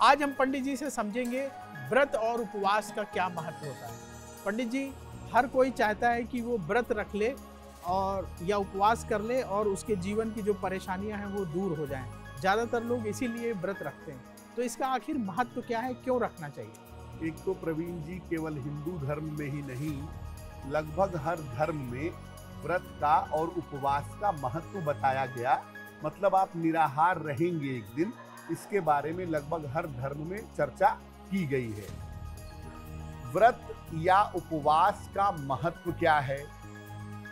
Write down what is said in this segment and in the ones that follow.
आज हम पंडित जी से समझेंगे व्रत और उपवास का क्या महत्व होता है। पंडित जी, हर कोई चाहता है कि वो व्रत रख ले और या उपवास कर ले और उसके जीवन की जो परेशानियां हैं वो दूर हो जाएं। ज़्यादातर लोग इसीलिए व्रत रखते हैं, तो इसका आखिर महत्व क्या है, क्यों रखना चाहिए? एक तो प्रवीण जी, केवल हिंदू धर्म में ही नहीं, लगभग हर धर्म में व्रत का और उपवास का महत्व बताया गया। मतलब आप निराहार रहेंगे एक दिन, इसके बारे में लगभग हर धर्म में चर्चा की गई है। व्रत या उपवास का महत्व क्या है?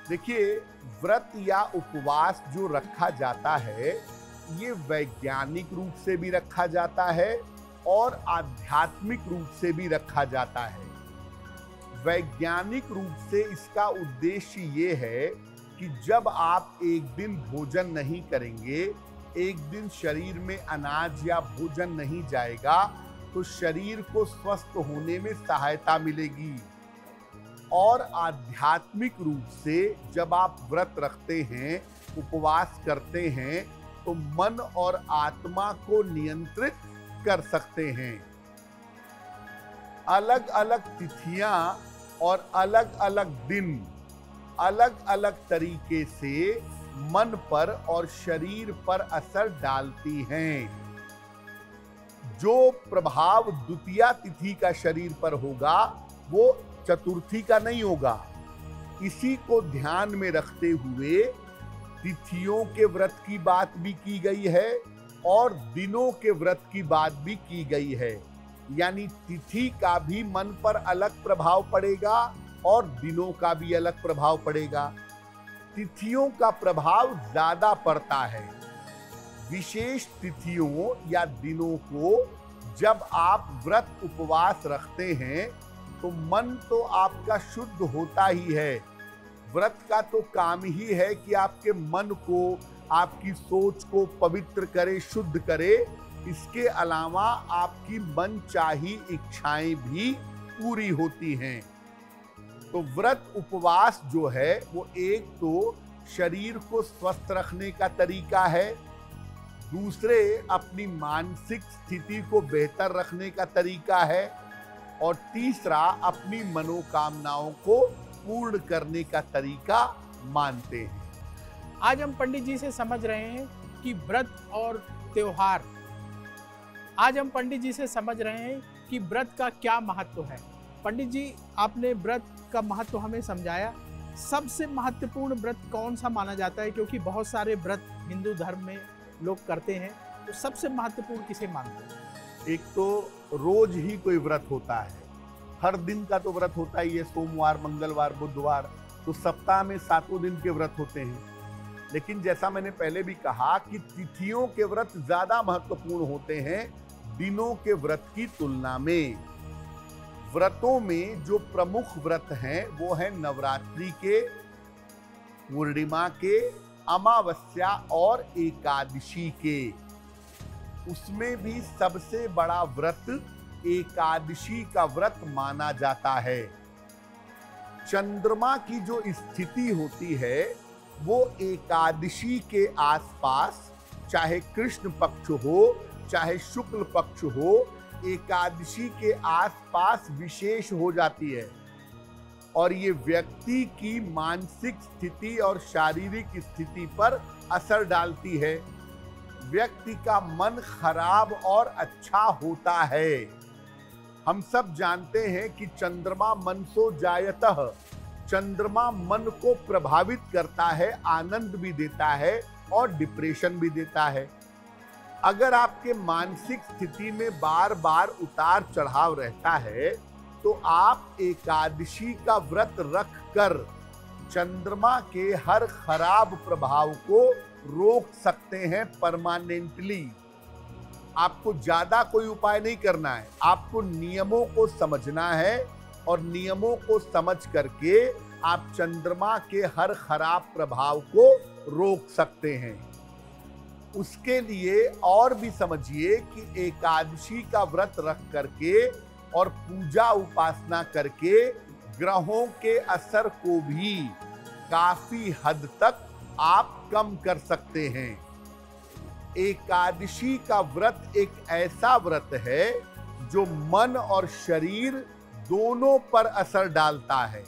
देखिए, व्रत या उपवास जो रखा जाता है, ये वैज्ञानिक रूप से भी रखा जाता है और आध्यात्मिक रूप से भी रखा जाता है। वैज्ञानिक रूप से इसका उद्देश्य ये है कि जब आप एक दिन भोजन नहीं करेंगे, एक दिन शरीर में अनाज या भोजन नहीं जाएगा, तो शरीर को स्वस्थ होने में सहायता मिलेगी। और आध्यात्मिक रूप से जब आप व्रत रखते हैं, उपवास करते हैं, तो मन और आत्मा को नियंत्रित कर सकते हैं। अलग अलग तिथियां और अलग अलग दिन अलग अलग तरीके से मन पर और शरीर पर असर डालती हैं। जो प्रभाव द्वितीया तिथि का शरीर पर होगा, वो चतुर्थी का नहीं होगा। इसी को ध्यान में रखते हुए तिथियों के व्रत की बात भी की गई है और दिनों के व्रत की बात भी की गई है। यानी तिथि का भी मन पर अलग प्रभाव पड़ेगा और दिनों का भी अलग प्रभाव पड़ेगा। तिथियों का प्रभाव ज्यादा पड़ता है। विशेष तिथियों या दिनों को जब आप व्रत उपवास रखते हैं, तो मन तो आपका शुद्ध होता ही है। व्रत का तो काम ही है कि आपके मन को, आपकी सोच को पवित्र करे, शुद्ध करे। इसके अलावा आपकी मनचाही इच्छाएं भी पूरी होती हैं। तो व्रत उपवास जो है, वो एक तो शरीर को स्वस्थ रखने का तरीका है, दूसरे अपनी मानसिक स्थिति को बेहतर रखने का तरीका है, और तीसरा अपनी मनोकामनाओं को पूर्ण करने का तरीका मानते हैं। आज हम पंडित जी से समझ रहे हैं कि व्रत और त्योहार, आज हम पंडित जी से समझ रहे हैं कि व्रत का क्या महत्व है। पंडित जी, आपने व्रत का महत्व हमें समझाया। सबसे महत्वपूर्ण व्रत कौन सा माना जाता है? क्योंकि बहुत सारे व्रत हिंदू धर्म में लोग करते हैं, तो सबसे महत्वपूर्ण किसे मानते हैं? एक तो रोज ही कोई व्रत होता है, हर दिन का तो व्रत होता ही है। सोमवार, मंगलवार, बुधवार, तो सप्ताह में 7 दिन के व्रत होते हैं। लेकिन जैसा मैंने पहले भी कहा कि तिथियों के व्रत ज्यादा महत्वपूर्ण होते हैं दिनों के व्रत की तुलना में। व्रतों में जो प्रमुख व्रत हैं, वो है नवरात्रि के, पूर्णिमा के, अमावस्या और एकादशी के। उसमें भी सबसे बड़ा व्रत एकादशी का व्रत माना जाता है। चंद्रमा की जो स्थिति होती है, वो एकादशी के आसपास, चाहे कृष्ण पक्ष हो चाहे शुक्ल पक्ष हो, एकादशी के आसपास विशेष हो जाती है। और ये व्यक्ति की मानसिक स्थिति और शारीरिक स्थिति पर असर डालती है। व्यक्ति का मन खराब और अच्छा होता है। हम सब जानते हैं कि चंद्रमा मनसो जायतः, चंद्रमा मन को प्रभावित करता है, आनंद भी देता है और डिप्रेशन भी देता है। अगर आपके मानसिक स्थिति में बार बार उतार चढ़ाव रहता है, तो आप एकादशी का व्रत रख कर चंद्रमा के हर खराब प्रभाव को रोक सकते हैं परमानेंटली। आपको ज्यादा कोई उपाय नहीं करना है, आपको नियमों को समझना है और नियमों को समझ करके आप चंद्रमा के हर खराब प्रभाव को रोक सकते हैं। उसके लिए और भी समझिए कि एकादशी का व्रत रख करके और पूजा उपासना करके ग्रहों के असर को भी काफी हद तक आप कम कर सकते हैं। एकादशी का व्रत एक ऐसा व्रत है जो मन और शरीर दोनों पर असर डालता है।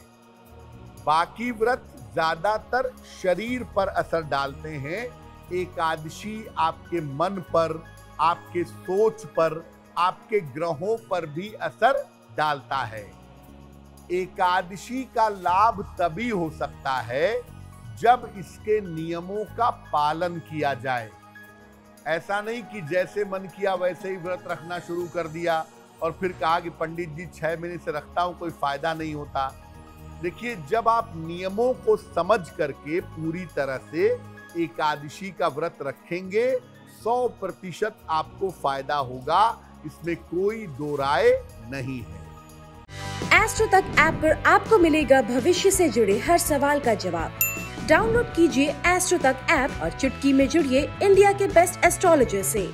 बाकी व्रत ज्यादातर शरीर पर असर डालते हैं, एकादशी आपके मन पर, आपके सोच पर, आपके ग्रहों पर भी असर डालता है। एकादशी का लाभ तभी हो सकता है जब इसके नियमों का पालन किया जाए। ऐसा नहीं कि जैसे मन किया वैसे ही व्रत रखना शुरू कर दिया और फिर कहा कि पंडित जी 6 महीने से रखता हूं, कोई फायदा नहीं होता। देखिए, जब आप नियमों को समझ करके पूरी तरह से एकादशी का व्रत रखेंगे 100% आपको फायदा होगा, इसमें कोई दो राय नहीं है। एस्ट्रो तक ऐप पर आपको मिलेगा भविष्य से जुड़े हर सवाल का जवाब। डाउनलोड कीजिए एस्ट्रो तक ऐप और चुटकी में जुड़िए इंडिया के बेस्ट एस्ट्रोलॉजर से।